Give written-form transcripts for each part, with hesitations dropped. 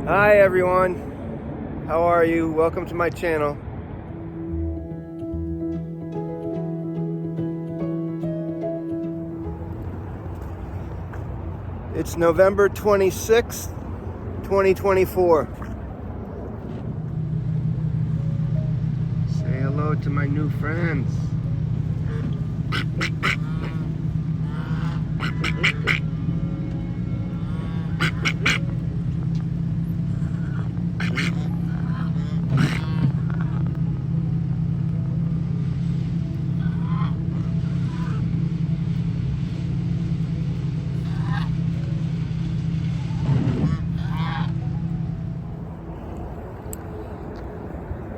Hi everyone, how are you? Welcome to my channel. It's November 26th, 2024. Say hello to my new friends.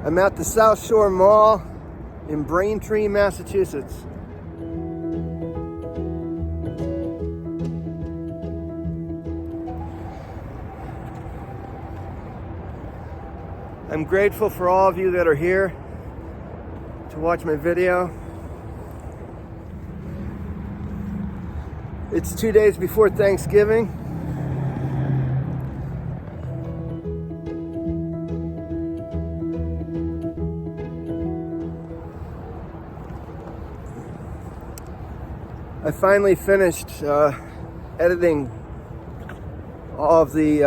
I'm at the South Shore Mall in Braintree, Massachusetts. I'm grateful for all of you that are here to watch my video. It's 2 days before Thanksgiving. I finally finished editing all of the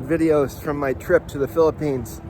videos from my trip to the Philippines.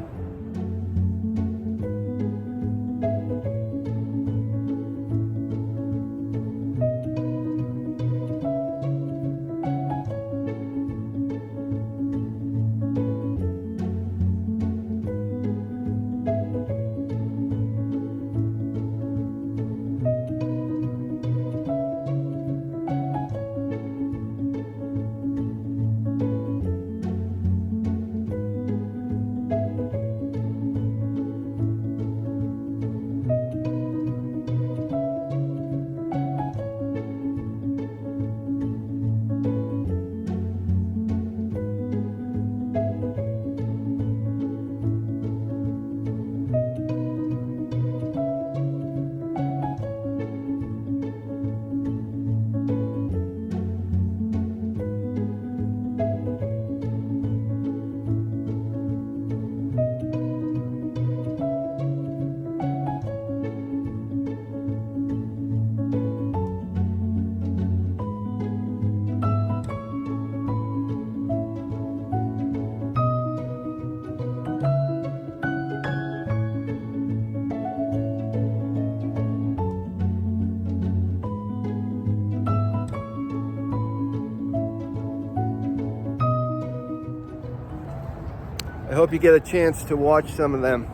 I hope you get a chance to watch some of them.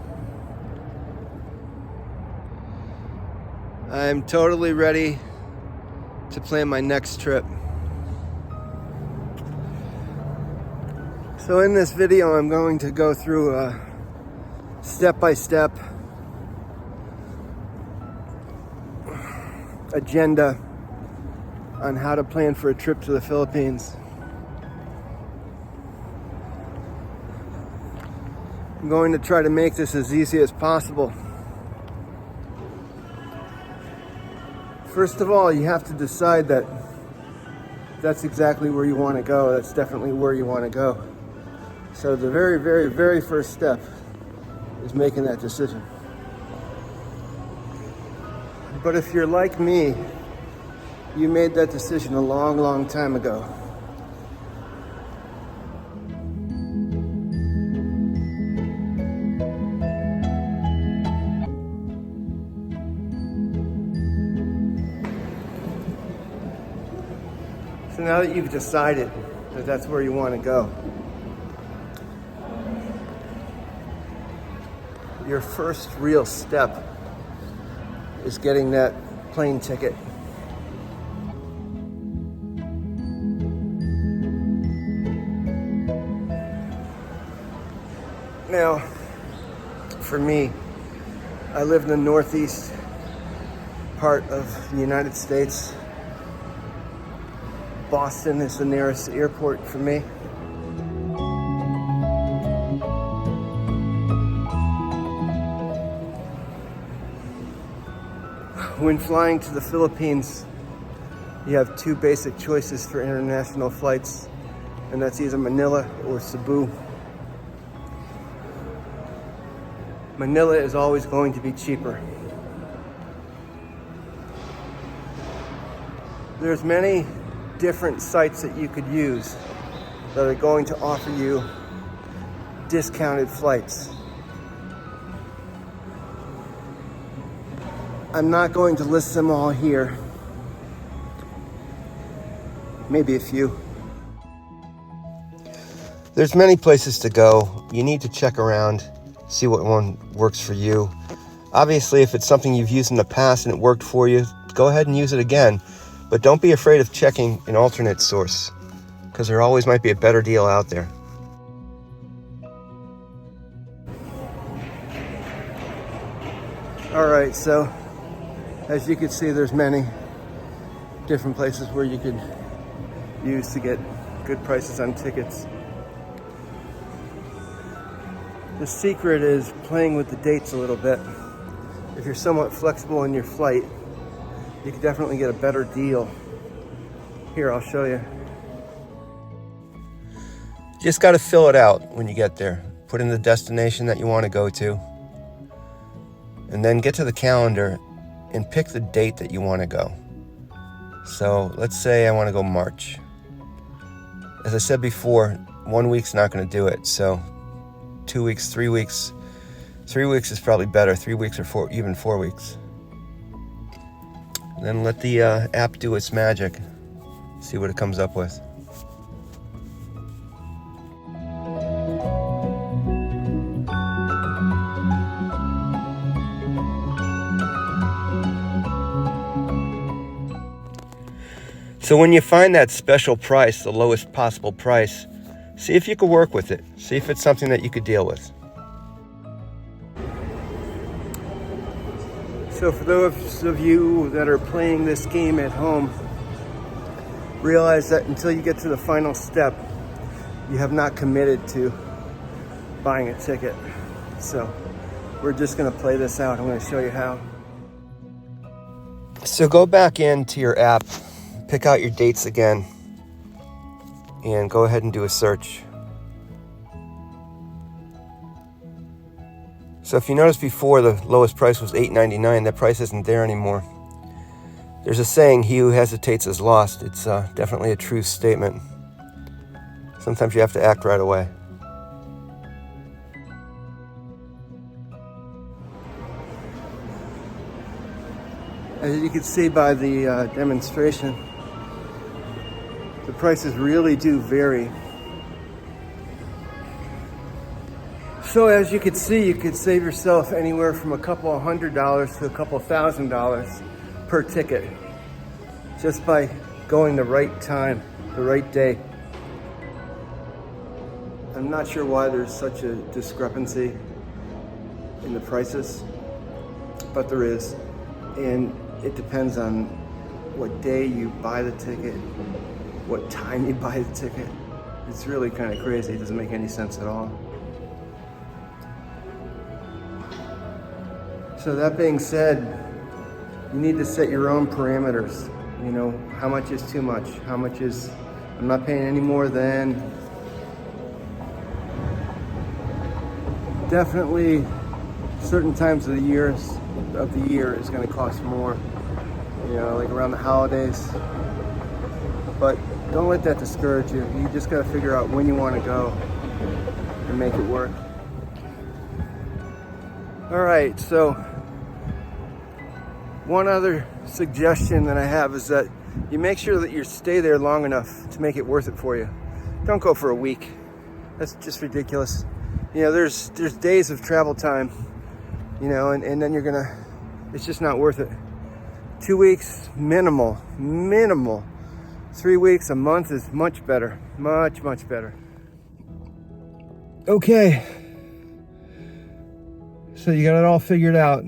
I'm totally ready to plan my next trip. So in this video, I'm going to go through a step-by-step agenda on how to plan for a trip to the Philippines. I'm going to try to make this as easy as possible. First of all, you have to decide that that's exactly where you want to go. That's definitely where you want to go. So the very, very, very first step is making that decision. But if you're like me, you made that decision a long, long time ago. So now that you've decided that that's where you want to go, your first real step is getting that plane ticket. Now, for me, I live in the northeast part of the United States. Boston is the nearest airport for me. When flying to the Philippines, you have two basic choices for international flights, and that's either Manila or Cebu. Manila is always going to be cheaper. There's many different sites that you could use that are going to offer you discounted flights. I'm not going to list them all here. Maybe a few. There's many places to go. You need to check around, see what one works for you. Obviously, if it's something you've used in the past and it worked for you, go ahead and use it again. But don't be afraid of checking an alternate source, because there always might be a better deal out there. All right, so as you can see, there's many different places where you could use to get good prices on tickets. The secret is playing with the dates a little bit. If you're somewhat flexible in your flight, you can definitely get a better deal. Here, I'll show you. You just got to fill it out when you get there. Put in the destination that you want to go to. And then get to the calendar and pick the date that you want to go. So let's say I want to go March. As I said before, 1 week's not going to do it. So 2 weeks, 3 weeks. 3 weeks is probably better. 3 weeks or even 4 weeks. And then let the app do its magic. See what it comes up with. So when you find that special price, the lowest possible price, see if you could work with it. See if it's something that you could deal with. So for those of you that are playing this game at home, realize that until you get to the final step, you have not committed to buying a ticket. So we're just going to play this out. I'm going to show you how. So go back into your app, pick out your dates again, and go ahead and do a search. So if you noticed before, the lowest price was $8.99. That price isn't there anymore. There's a saying, he who hesitates is lost. It's definitely a true statement. Sometimes you have to act right away. As you can see by the demonstration, the prices really do vary. So as you can see, you could save yourself anywhere from a couple of $100s to a couple of $1,000 per ticket just by going the right time, the right day. I'm not sure why there's such a discrepancy in the prices, but there is. And it depends on what day you buy the ticket, what time you buy the ticket. It's really kind of crazy. It doesn't make any sense at all. So that being said, you need to set your own parameters. You know, how much is too much? How much is, I'm not paying any more than. Definitely certain times of the year is going to cost more, you know, like around the holidays. But don't let that discourage you. You just got to figure out when you want to go and make it work. All right, so one other suggestion that I have is that you make sure that you stay there long enough to make it worth it for you. Don't go for a week. That's just ridiculous. You know, there's days of travel time, you know, and then it's just not worth it. 2 weeks, minimal. 3 weeks, a month is much better. Much better. Okay. So you got it all figured out.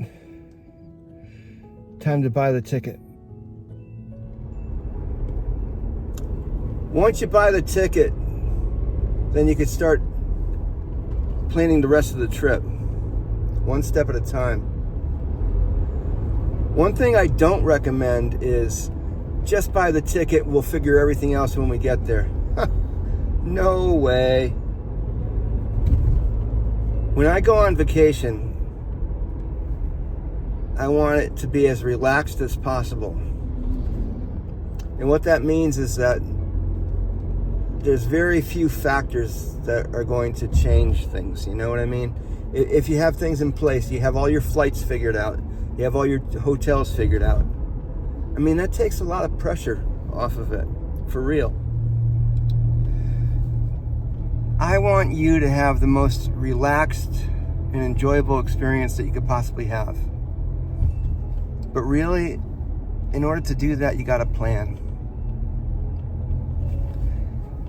Time to buy the ticket. Once you buy the ticket, then you can start planning the rest of the trip, one step at a time. One thing I don't recommend is just buy the ticket, we'll figure everything else when we get there. No way. When I go on vacation, I want it to be as relaxed as possible. And what that means is that there's very few factors that are going to change things. You know what I mean? If you have things in place, you have all your flights figured out, you have all your hotels figured out, I mean, that takes a lot of pressure off of it, for real. I want you to have the most relaxed and enjoyable experience that you could possibly have. But really, in order to do that, you got to plan.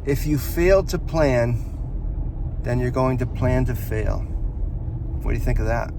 If you fail to plan, then you're going to plan to fail. What do you think of that?